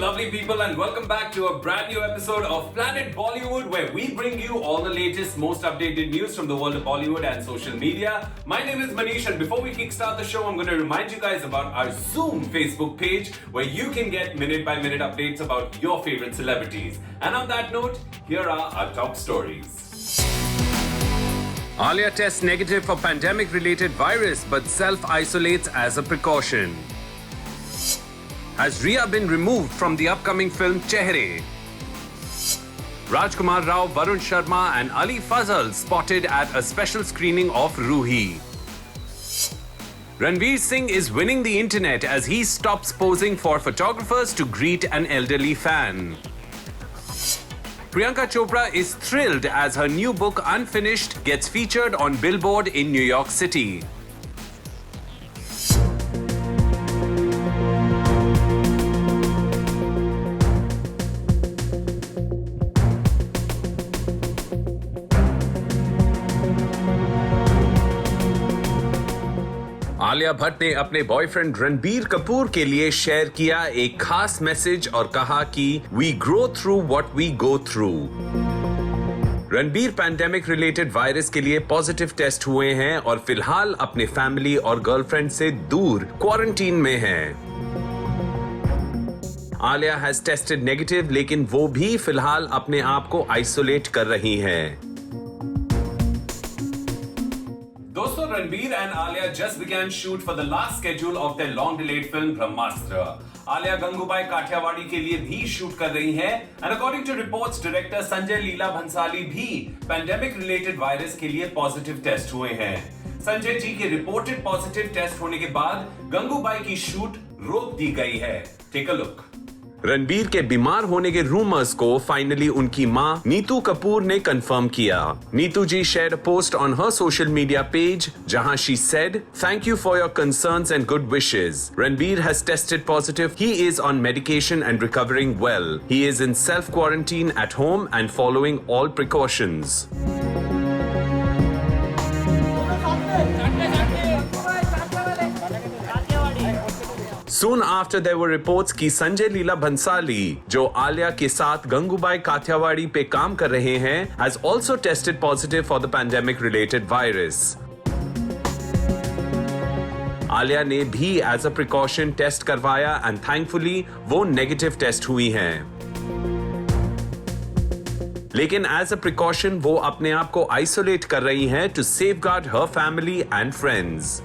lovely people, and welcome back to a brand new episode of Planet Bollywood, where we bring you all the latest, most updated news from the world of Bollywood and social media. My name is Manish, and before we kickstart the show, I'm going to remind you guys about our Zoom Facebook page, where you can get minute-by-minute updates about your favorite celebrities. And on that note, here are our top stories. Alia tests negative for pandemic-related virus, but self-isolates as a precaution. Has Riya been removed from the upcoming film Chehre? Rajkumar Rao, Varun Sharma and Ali Fazal spotted at a special screening of Ruhi. Ranveer Singh is winning the internet as he stops posing for photographers to greet an elderly fan. Priyanka Chopra is thrilled as her new book Unfinished gets featured on Billboard in New York City. Alia Bhatt ने अपने boyfriend Ranbir Kapoor के लिए share किया एक खास message और कहा कि we grow through what we go through. Ranbir pandemic related virus के लिए पॉजिटिव टेस्ट हुए हैं और फिलहाल अपने फैमिली और गर्लफ्रेंड से दूर क्वारंटीन में हैं। आलिया हैज टेस्टेड नेगेटिव, लेकिन वो भी फिलहाल अपने आप को आइसोलेट कर रही हैं। दोस्तों, Ranveer and Alia just began shoot for the last schedule of their long-delayed film Brahmastra. Alia Gangubai Kathiawadi के लिए भी शूट कर रही हैं, and according to reports, director Sanjay Leela Bhansali भी pandemic-related वायरस के लिए पॉजिटिव टेस्ट हुए हैं। संजय जी के रिपोर्टेड पॉजिटिव टेस्ट होने के बाद गंगूबाई की शूट रोक दी गई है। Take a look. रणबीर के बीमार होने के रूमर्स को फाइनली उनकी मां नीतू कपूर ने कंफर्म किया। Neetu ji shared a post on her social media page जहां she said, "Thank you for your concerns and good wishes. Ranveer has tested positive. He is on medication and recovering well. He is in self-quarantine at home and following all precautions." Soon after, there were reports कि संजय लीला भंसाली, जो आलिया के साथ गंगूबाई काठियावाड़ी पे काम कर रहे हैं, has also tested positive for the pandemic-related virus. Alia ने भी as a precaution टेस्ट करवाया and thankfully वो नेगेटिव टेस्ट हुई हैं। लेकिन as a precaution वो अपने आप को आइसोलेट कर रही हैं to safeguard her family and friends.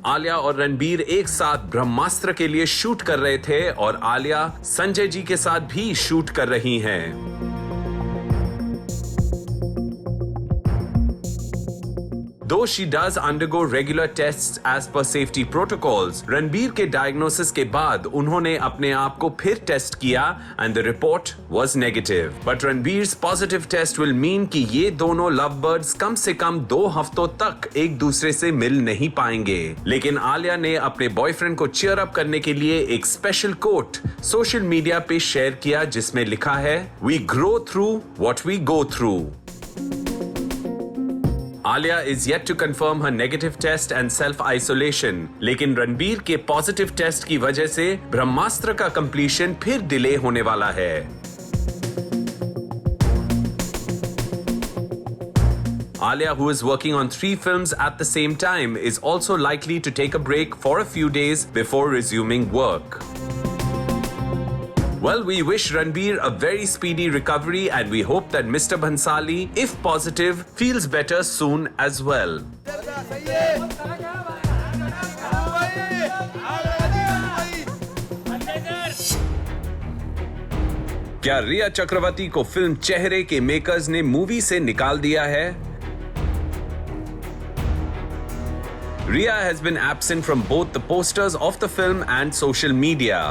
Alia और रणबीर एक साथ ब्रह्मास्त्र के लिए शूट कर रहे थे और आलिया संजय जी के साथ भी शूट कर रही हैं। Though she does undergo regular tests as per safety protocols, Ranbir के डायग्नोसिस के बाद उन्होंने अपने आप को फिर टेस्ट किया and the report was negative. But रणबीर's positive test will mean कि ये दोनों lovebirds कम से कम 2 हफ्तों तक एक दूसरे से मिल नहीं पाएंगे। लेकिन आलिया ने अपने बॉयफ्रेंड को चीयर अप करने के लिए एक स्पेशल कोट सोशल मीडिया पे शेयर किया जिसमें लिखा है, "We grow through what we go through." Alia is yet to confirm her negative test and self-isolation, लेकिन रणबीर के पॉजिटिव टेस्ट की वजह से ब्रह्मास्त्र का कंप्लीशन फिर डिले होने वाला है। Alia, who is working on 3 films at the same time, is also likely to take a break for a few days before resuming work. Well, we wish Ranveer a very speedy recovery and we hope that Mr. Bhansali, if positive, feels better soon as well. क्या रिया चक्रवर्ती को film चेहरे के makers ने movie से निकाल दिया है? Riya has been absent from both the posters of the film and social media.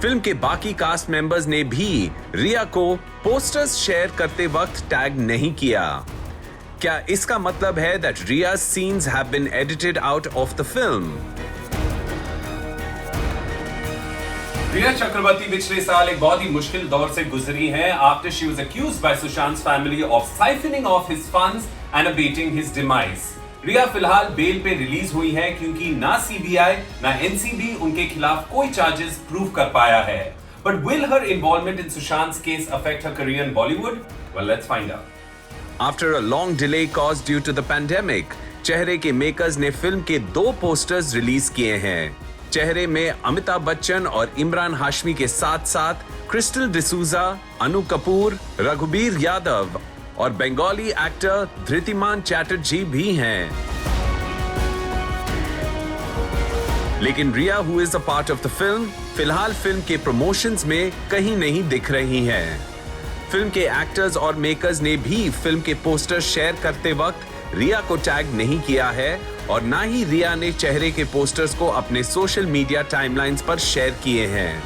Film के बाकी कास्ट मेंबर्स ने भी रिया को पोस्टर्स शेयर करते वक्त टैग नहीं किया। क्या इसका मतलब है that Riya's scenes have been edited out of the film? रिया चक्रवर्ती पिछले साल एक बहुत ही मुश्किल दौर से गुजरी हैं after she was accused by Sushant's family of siphoning off his funds and abating his demise. रिया फिलहाल बेल पे रिलीज हुई है क्योंकि ना सीबीआई ना एनसीबी उनके खिलाफ कोई चार्जेस प्रूव कर पाया है। But will her involvement in Sushant's case affect her career in Bollywood? Well, let's find out. After a long delay caused due to the pandemic, चेहरे के मेकर्स ने फिल्म के 2 पोस्टर्स रिलीज किए हैं। चेहरे में अमिताभ बच्चन और इमरान हाशमी के साथ साथ क्रिस्टल डिसूजा, अनु कपूर, रघुबीर यादव और बंगाली एक्टर धृतिमान चैटर्जी भी हैं। लेकिन Rhea, who is a part of the film, फिलहाल फिल्म के प्रमोशंस में कहीं नहीं दिख रही हैं। फिल्म के एक्टर्स और मेकर्स ने भी फिल्म के पोस्टर शेयर करते वक्त रिया को टैग नहीं किया है और ना ही रिया ने चेहरे के पोस्टर्स को अपने सोशल मीडिया टाइमलाइंस पर शेयर किए हैं।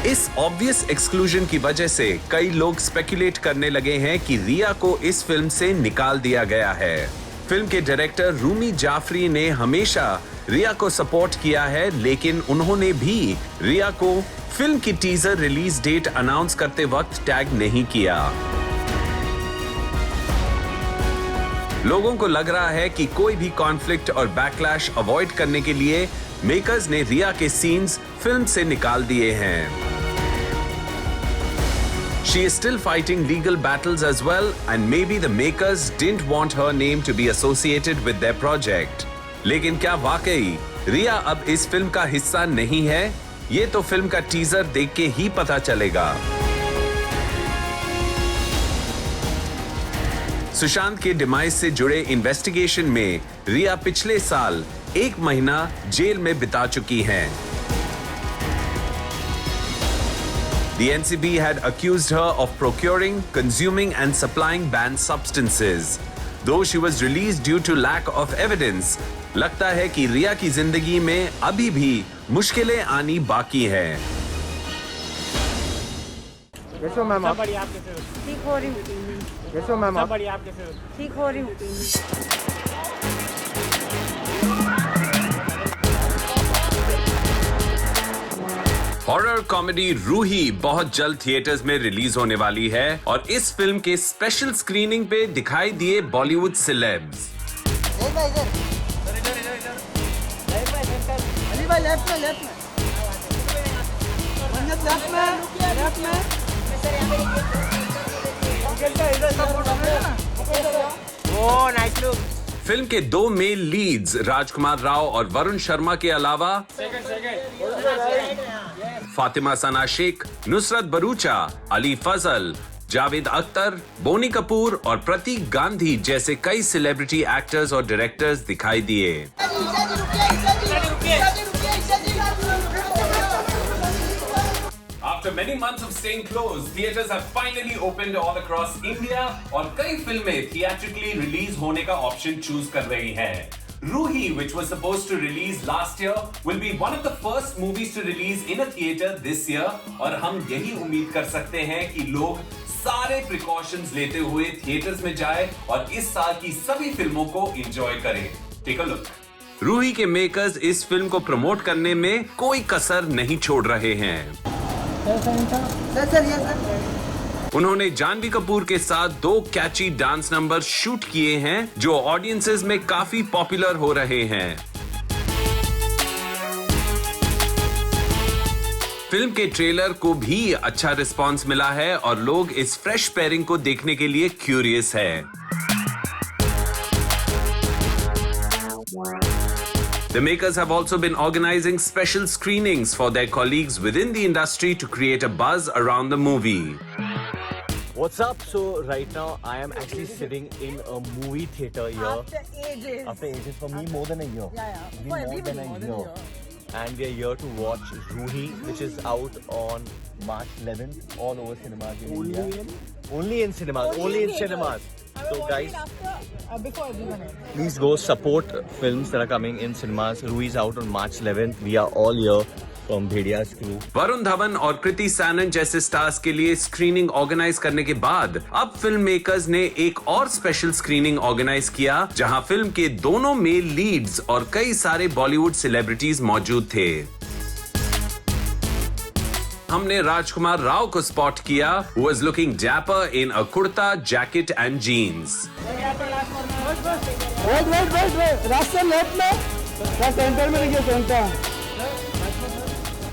इस ऑब्वियस एक्सक्लूजन की वजह से कई लोग स्पेकुलेट करने लगे हैं कि रिया को इस फिल्म से निकाल दिया गया है। फिल्म के डायरेक्टर रूमी जाफरी ने हमेशा रिया को सपोर्ट किया है, लेकिन उन्होंने भी रिया को फिल्म की टीजर रिलीज डेट अनाउंस करते वक्त टैग नहीं किया। लोगों को लग रहा है कि कोई भी कॉन्फ्लिक्ट और बैकलैश अवॉइड करने के लिए मेकर्स ने रिया के सीन्स फिल्म से निकाल दिए हैं। She is still fighting legal battles as well, and maybe the makers didn't want her name to be associated with their project. लेकिन क्या वाकई रिया अब इस फिल्म का हिस्सा नहीं है? ये तो फिल्म का टीजर देख के ही पता चलेगा। सुशांत के डिमाइस से जुड़े इन्वेस्टिगेशन में रिया पिछले साल 1 महीना जेल में बिता चुकी हैं। The NCB had accused her of procuring, consuming and supplying banned substances. Though she was released due to lack of evidence, लगता है कि रिया की जिंदगी में अभी भी मुश्किलें आनी बाकी हैं। कैसे मैम आप? बढ़िया, आप कैसे हो? ठीक हो रही हूँ। कैसे मैम आप? बढ़िया, आप कैसे हो? ठीक हो रही हूँ। हॉरर कॉमेडी रूही बहुत जल्द थिएटर्स में रिलीज होने वाली है और इस फिल्म के स्पेशल स्क्रीनिंग पे दिखाई दिए बॉलीवुड सेलेब्स। अली भाई लेफ्ट में ओह नाइस लुक। फिल्म के 2 मेल लीड्स राजकुमार राव और वरुण शर्मा के अलावा फातिमा सना शेख, नुसरत भरूचा, अली फजल, जावेद अख्तर, बोनी कपूर और प्रतीक गांधी जैसे कई सेलिब्रिटी एक्टर्स और डायरेक्टर्स दिखाई दिए। After many months of staying closed, theaters have finally opened all across India और कई फिल्में theatrically release होने का ऑप्शन चूज कर रही हैं। Ruhi, which was supposed to release last year, will be one of the first movies to release in a theater this year और हम यही उम्मीद कर सकते हैं कि लोग सारे प्रिकॉशंस लेते हुए थिएटर्स में जाएं और इस साल की सभी फिल्मों को एंजॉय करें। Take a look. रूही के मेकर्स इस फिल्म को प्रमोट करने में कोई कसर नहीं छोड़ रहे हैं। उन्होंने जानवी कपूर के साथ 2 कैची डांस नंबर शूट किए हैं जो ऑडियंसेस में काफी पॉपुलर हो रहे हैं। फिल्म के ट्रेलर को भी अच्छा रिस्पांस मिला है और लोग इस फ्रेश पेयरिंग को देखने के लिए क्यूरियस है। The makers have also been organizing special screenings for their colleagues within the industry to create a buzz around the movie. What's up? So right now I am actually sitting in a movie theater here. After ages for me more than a year. More than a year. And we are here to watch Ruhi, which is out on March 11th all over cinemas in India. Only in cinemas. So guys, before everyone else. please go support films that are coming in cinemas. Ruhi is out on March 11th. We are all here from Bhedia's crew. Varun Dhawan और कृति सैनन जैसे stars के लिए screening organise करने के बाद अब film makers ने एक और स्पेशल स्क्रीनिंग ऑर्गेनाइज किया जहां फिल्म के दोनों मेल लीड्स और कई सारे बॉलीवुड सेलिब्रिटीज मौजूद थे। हमने राजकुमार राव को स्पॉट किया, who was looking dapper in a kurta, jacket and jeans. Wait. रास्ते लेफ्ट में, सेंटर में देखिए सेंटर.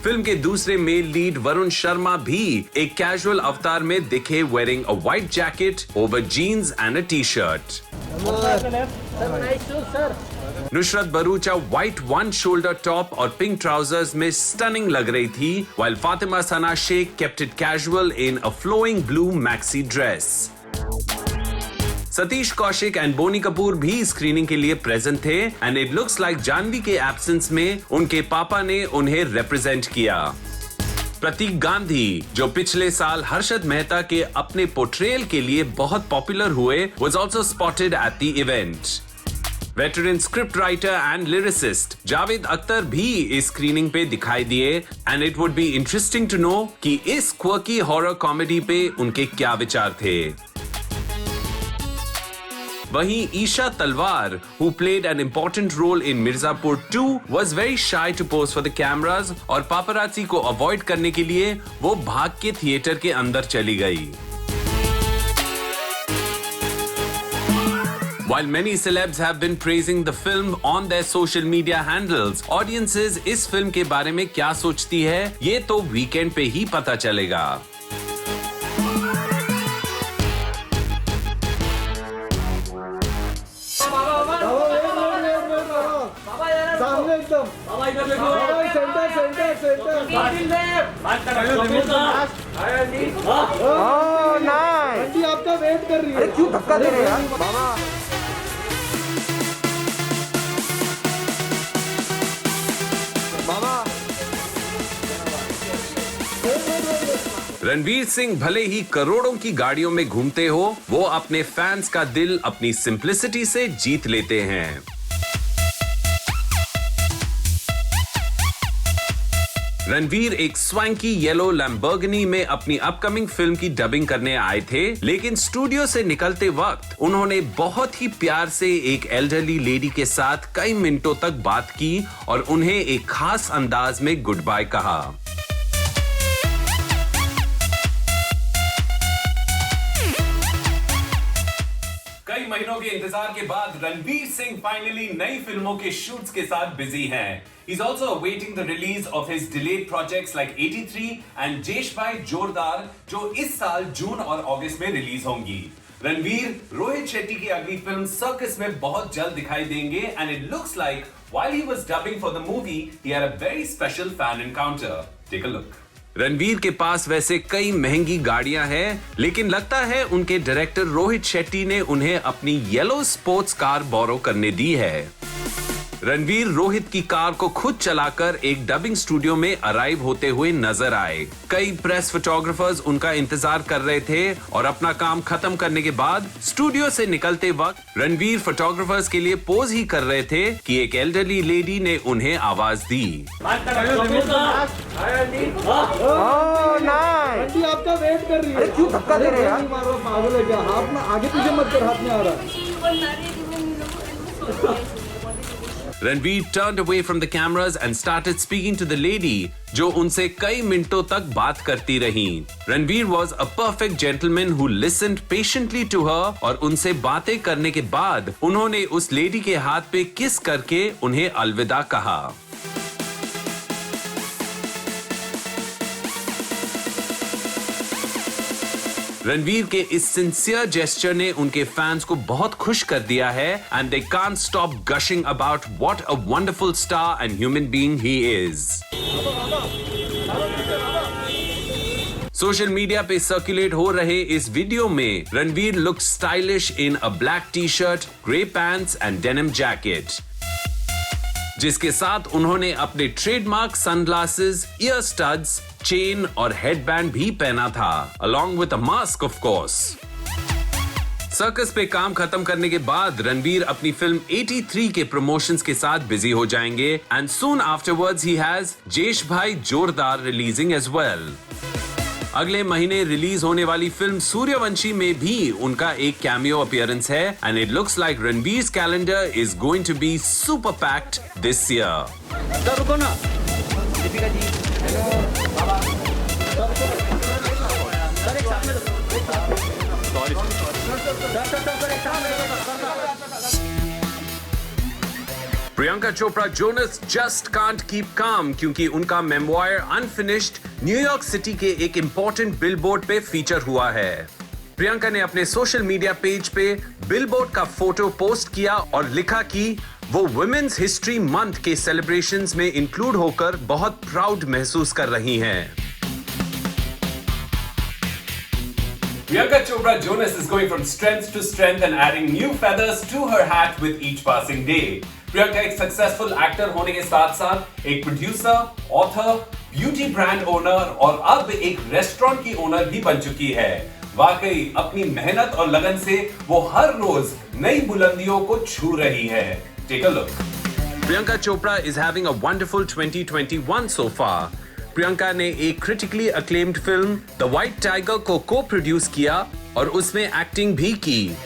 फिल्म के दूसरे मेल लीड वरुण शर्मा भी एक कैजुअल अवतार में दिखे, wearing a white jacket over jeans and a t-shirt. Nushrat Bharucha white one shoulder top और पिंक ट्राउजर्स में स्टनिंग लग रही थी, while Fatima Sana Shaikh kept it casual in a flowing blue maxi dress. Satish Kaushik and Boney Kapoor भी स्क्रीनिंग के लिए प्रेजेंट थे and it looks like Janhvi के एब्सेंस में उनके पापा ने उन्हें रिप्रेजेंट किया. प्रतीक गांधी, जो पिछले साल हर्षद मेहता के अपने पोर्ट्रेयल के लिए बहुत पॉपुलर हुए, was also spotted at the event. Veteran script writer and lyricist Javed Akhtar भी इस स्क्रीनिंग पे दिखाई दिए and it would be interesting to know कि इस क्वर्की हॉरर कॉमेडी पे उनके क्या विचार थे. वहीं ईशा तलवार, who played an important role in Mirzapur 2, was very shy to pose for the cameras और paparazzi को अवॉइड करने के लिए वो भाग के थिएटर के अंदर चली गई. While many celebs have been praising the film on their social media handles, audiences इस फिल्म के बारे में क्या सोचती है, ये तो वीकेंड पे ही पता चलेगा. सामने एकदम. Oh, nice. आंटी आपका वेट कर रही है. अरे क्यों धक्का दे रहे यार बाबा. रणवीर सिंह भले ही करोड़ों की गाड़ियों में घूमते हो, वो अपने फैंस का दिल अपनी सिंप्लिसिटी से जीत लेते हैं. रणवीर एक स्वैंकी येलो लैम्बोर्गिनी में अपनी अपकमिंग फिल्म की डबिंग करने आए थे, लेकिन स्टूडियो से निकलते वक्त उन्होंने बहुत ही प्यार से एक एल्डरली लेडी के साथ कई मिनटों तक बात की और उन्हें एक खास अंदाज में गुड बाय कहा. कई महीनों के इंतजार के बाद रणवीर सिंह फाइनली नई फिल्मों के शूट्स के साथ बिजी हैं. He's also awaiting the release of his delayed projects like 83 and जेश भाई जोरदार, जो इस साल जून और अगस्त में रिलीज होंगी. रणवीर रोहित शेट्टी की अगली फिल्म सर्कस में बहुत जल्द दिखाई देंगे and it looks like while he was dubbing for the movie, he had a very special fan encounter. Take a look. Ranveer के पास वैसे कई महंगी गाड़ियां हैं, लेकिन लगता है उनके डायरेक्टर रोहित शेट्टी ने उन्हें अपनी येलो स्पोर्ट्स कार बोरो करने दी है. रणवीर रोहित की कार को खुद चलाकर एक डबिंग स्टूडियो में अराइव होते हुए नजर आए. कई प्रेस फोटोग्राफर्स उनका इंतजार कर रहे थे और अपना काम खत्म करने के बाद स्टूडियो से निकलते वक्त रणवीर फोटोग्राफर्स के लिए पोज ही कर रहे थे कि एक एल्डरली लेडी ने उन्हें आवाज दी. आंटी आपका वेट कर रही है. अरे क्यों धक्का दे रहे यार. पागल है क्या? हाथ में आगे पीछे मत कर, हाथ में आ रहा है. Ranveer turned away from the cameras and started speaking to the lady, जो उनसे कई मिनटों तक बात करती रही. Ranveer was a perfect gentleman who listened patiently to her और उनसे बातें करने के बाद उन्होंने उस लेडी के हाथ पे किस करके उन्हें अलविदा कहा. रणवीर के इस सिंसियर जेस्चर ने उनके फैंस को बहुत खुश कर दिया है and they can't stop gushing about what a wonderful star and human being he is. Social media पे सर्कुलेट हो रहे इस वीडियो में Ranveer look stylish in a black T shirt, grey pants and denim jacket, जिसके साथ उन्होंने अपने trademark sunglasses, year studs, chain और हेडबैंड भी पहना था, along with a mask of course. Circus पे काम खत्म करने के बाद रणवीर अपनी फिल्म 83 के प्रमोशंस के साथ बिजी हो जाएंगे and soon afterwards he has जेश भाई जोरदार रिलीजिंग as well. अगले महीने रिलीज होने वाली फिल्म सूर्यवंशी में भी उनका एक कैमियो अपीयरेंस है and it looks like Ranveer's calendar is going to be super packed this year. रुको ना दीपिका जी. हेलो बाबा. Priyanka Chopra Jonas just can't keep calm क्योंकि उनका मेमोयर अनफिनिश्ड न्यूयॉर्क सिटी के एक इंपॉर्टेंट बिलबोर्ड पे फीचर हुआ है। प्रियंका ने अपने सोशल मीडिया पेज पे बिलबोर्ड का फोटो पोस्ट किया और लिखा कि वो वुमेन्स हिस्ट्री मंथ के सेलिब्रेशंस में इंक्लूड होकर बहुत प्राउड महसूस कर रही हैं। Priyanka Chopra Jonas is going from strength to strength and adding new feathers to her hat with each passing day. Priyanka एक सक्सेसफुल एक्टर होने के साथ साथ एक producer, author, beauty brand owner और अब एक रेस्टोरेंट की ओनर भी बन चुकी है। वाकई अपनी मेहनत और लगन से वो हर रोज नई बुलंदियों को छू रही है। Take a look. Priyanka Chopra is having a wonderful 2021 so far. Priyanka ने एक critically acclaimed film the white tiger को को-प्रोड्यूस किया और उसमें एक्टिंग भी की।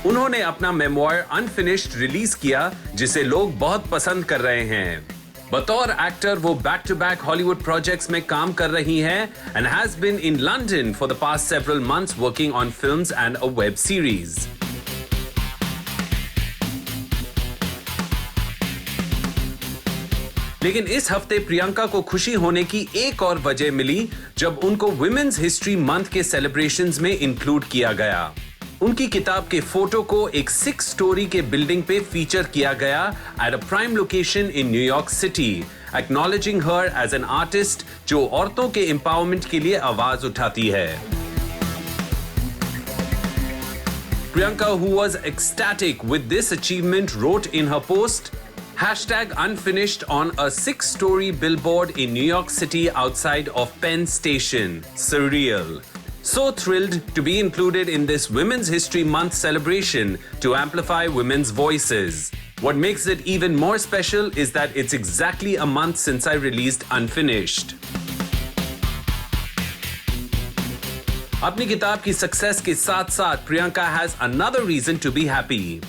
उन्होंने अपना मेमोयर अनफिनिश्ड रिलीज किया जिसे लोग बहुत पसंद कर रहे हैं। बतौर एक्टर वो back to back Hollywood projects में काम कर रही हैं and has been in London for the past several months working on films and a web series. लेकिन इस हफ्ते प्रियंका को खुशी होने की एक और वजह मिली जब उनको वुमेन्स हिस्ट्री मंथ के सेलिब्रेशंस में इंक्लूड किया गया। उनकी किताब के फोटो को एक 6 स्टोरी के बिल्डिंग पे फीचर किया गया at a prime location in New York City, acknowledging her as an artist जो औरतों के एम्पावरमेंट के लिए आवाज उठाती है। Priyanka, who was ecstatic with this achievement, wrote in her post, #unfinished on a 6-story billboard in New York City outside of Penn Station. Surreal. So thrilled to be included in this Women's History Month celebration to amplify women's voices. What makes it even more special is that it's exactly a month since I released Unfinished. अपनी किताब की success के साथ-साथ Priyanka has another reason to be happy.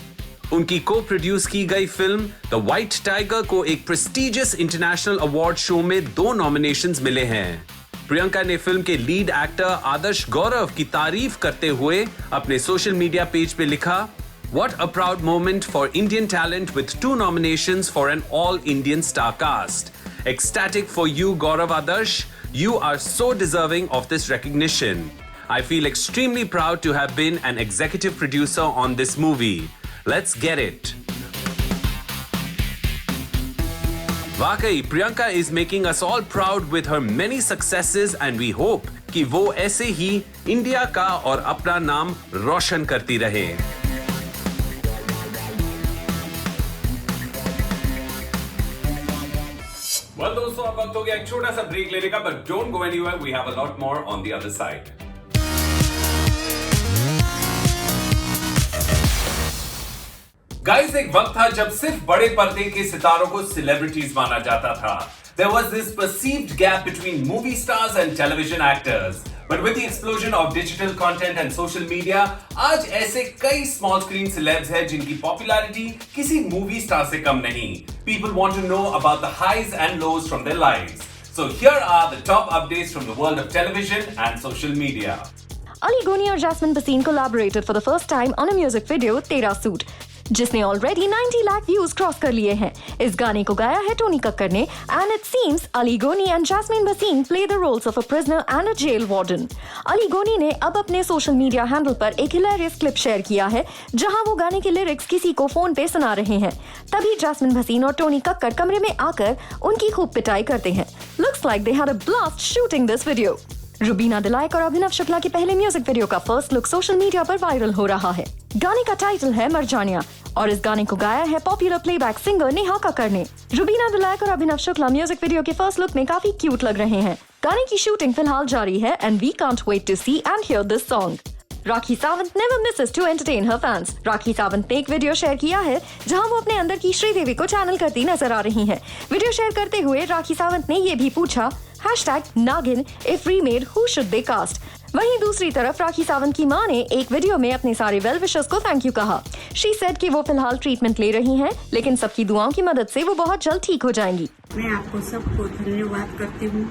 उनकी को-प्रोड्यूस की गई film the white tiger को एक प्रेस्टिजियस इंटरनेशनल अवार्ड शो में 2 नॉमिनेशंस मिले हैं। प्रियंका ने फिल्म के लीड एक्टर आदर्श गौरव की तारीफ करते हुए अपने सोशल मीडिया पेज पे लिखा, "What a proud moment for Indian talent with 2 nominations for an all-Indian star cast. Ecstatic for you, Gaurav Adarsh. You are so deserving of this recognition. I feel extremely proud to have been an executive producer on this movie. Let's get it." वाकई Priyanka is making us all proud with her many successes and we hope कि वो ऐसे ही India का और अपना नाम रोशन करती रहे। Well, दोस्तों, अब वक्त हो गया एक छोटा सा ब्रेक लेने का, but don't go anywhere. We have a lot more on the other side. Guys, एक वक्त था जब सिर्फ बड़े पर्दे के सितारों को सेलिब्रिटीज माना जाता था। There was this perceived gap between movie stars and television actors. But with the explosion of digital content and social media, आज ऐसे कई small screen celebs हैं जिनकी popularity किसी movie star से कम नहीं। People want to know about the highs and lows from their lives. So here are the top updates from the world of television and social media. Ali Goni और Jasmine Bhasin collaborated for the first time on a music video, Tera Suit, जिसने already 90 lakh views cross कर लिए हैं। इस गाने को गाया है टोनी कक्कर ने and it seems Ali Goni and Jasmin Bhasin play the roles of a prisoner and a jail warden. Ali Goni ने अब अपने सोशल मीडिया हैंडल पर एक हिलेरियस क्लिप शेयर किया है जहां वो गाने के लिरिक्स किसी को फोन पे सुना रहे हैं। तभी जैस्मिन भसीन और टोनी कक्कर कमरे में आकर उनकी खूब पिटाई करते हैं। Looks like they had a blast shooting this video. Rubina Dilaik और अभिनव शुक्ला के पहले म्यूजिक वीडियो का फर्स्ट लुक सोशल मीडिया पर वायरल हो रहा है। गाने का टाइटल है मरजानिया और इस गाने को गाया है popular playback singer Neha Kakkar ने। रुबीना दिलायक और अभिनव शुक्ला म्यूजिक वीडियो के फर्स्ट लुक में काफी क्यूट लग रहे हैं। गाने की शूटिंग फिलहाल जारी है and we can't wait to see and hear this song. Rakhi Sawant never misses to entertain her fans. Rakhi Sawant ने एक वीडियो शेयर किया है जहां वो अपने अंदर की श्रीदेवी को चैनल करती नजर आ रही हैं। वीडियो शेयर करते हुए राखी सावंत ने ये भी पूछा #Nagin if remade who should they cast। वहीं दूसरी तरफ राखी सावंत की मां ने एक वीडियो में अपने सारे वेल विशर्स को थैंक यू कहा। शी सेड कि वो फिलहाल ट्रीटमेंट ले रही हैं, लेकिन सबकी दुआओं की मदद से वो बहुत जल्द ठीक हो जाएंगी। मैं आपको सबको धन्यवाद करती हूँ।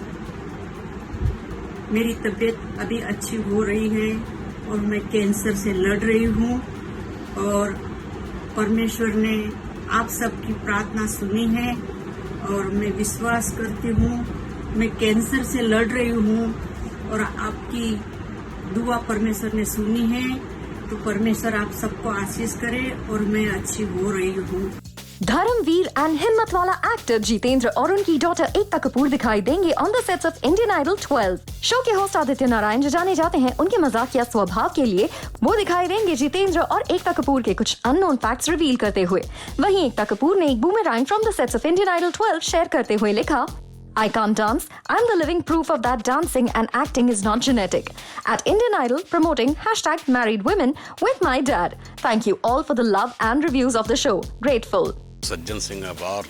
मेरी तबीयत अभी अच्छी हो रही है और मैं कैंसर से लड़ रही हूँ और परमेश्वर ने आप सबकी प्रार्थना सुनी है और मैं विश्वास करती हूँ मैं कैंसर से लड़ रही हूँ और आपकी दुआ परमेश्वर ने सुनी है तो परमेश्वर आप सबको आशीष करे और मैं अच्छी हो रही हूँ। धर्मवीर एंड हिम्मत वाला एक्टर जितेंद्र और उनकी डॉटर एकता कपूर दिखाई देंगे on the sets of Indian Idol 12। Show के होस्ट आदित्य नारायण जो जाने जाते हैं उनके मजाकिया स्वभाव के लिए, वो दिखाई देंगे जितेंद्र और एकता कपूर के कुछ अननोन फैक्ट्स रिवील करते हुए। वहीं एकता कपूर ने एक boomerang from the sets of Indian Idol 12 share करते हुए लिखा, I can't dance. I'm the living proof of that dancing and acting is not genetic. At Indian Idol, promoting #married women with my dad. Thank you all for the love and reviews of the show. Grateful. Sajjan Singh अब और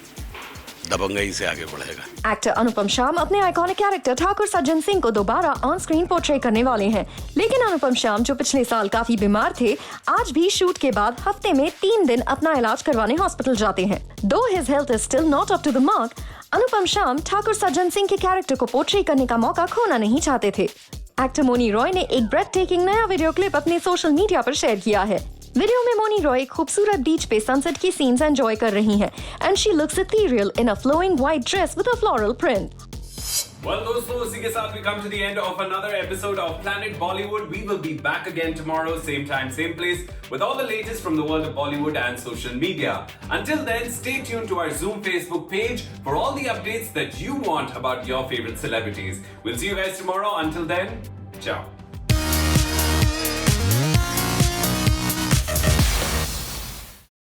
दबंगई से आगे बढ़ेगा। Actor अनुपम शाम अपने iconic character Thakur Sajjan Singh को दोबारा on screen portray करने वाले हैं। लेकिन अनुपम शाम जो पिछले साल काफी बीमार थे, आज भी शूट के बाद हफ्ते में 3 दिन अपना इलाज करवाने हॉस्पिटल जाते हैं। Though his health is still not up to the mark, अनुपम शाम ठाकुर सज्जन सिंह के कैरेक्टर को पोर्ट्रे करने का मौका खोना नहीं चाहते थे। एक्टर मोनी रॉय ने एक ब्रेथ टेकिंग नया वीडियो क्लिप अपने सोशल मीडिया पर शेयर किया है। वीडियो में मोनी रॉय खूबसूरत बीच पे सनसेट की सीन्स एंजॉय कर रही हैं and she looks ethereal in a flowing white dress with a floral print. Well, दोस्तों, इसी के साथ we come to the end of another episode of Planet Bollywood. We will be back again tomorrow, same time, same place, with all the latest from the world of Bollywood and social media. Until then, stay tuned to our Zoom Facebook page for all the updates that you want about your favorite celebrities. We'll see you guys tomorrow. Until then, ciao.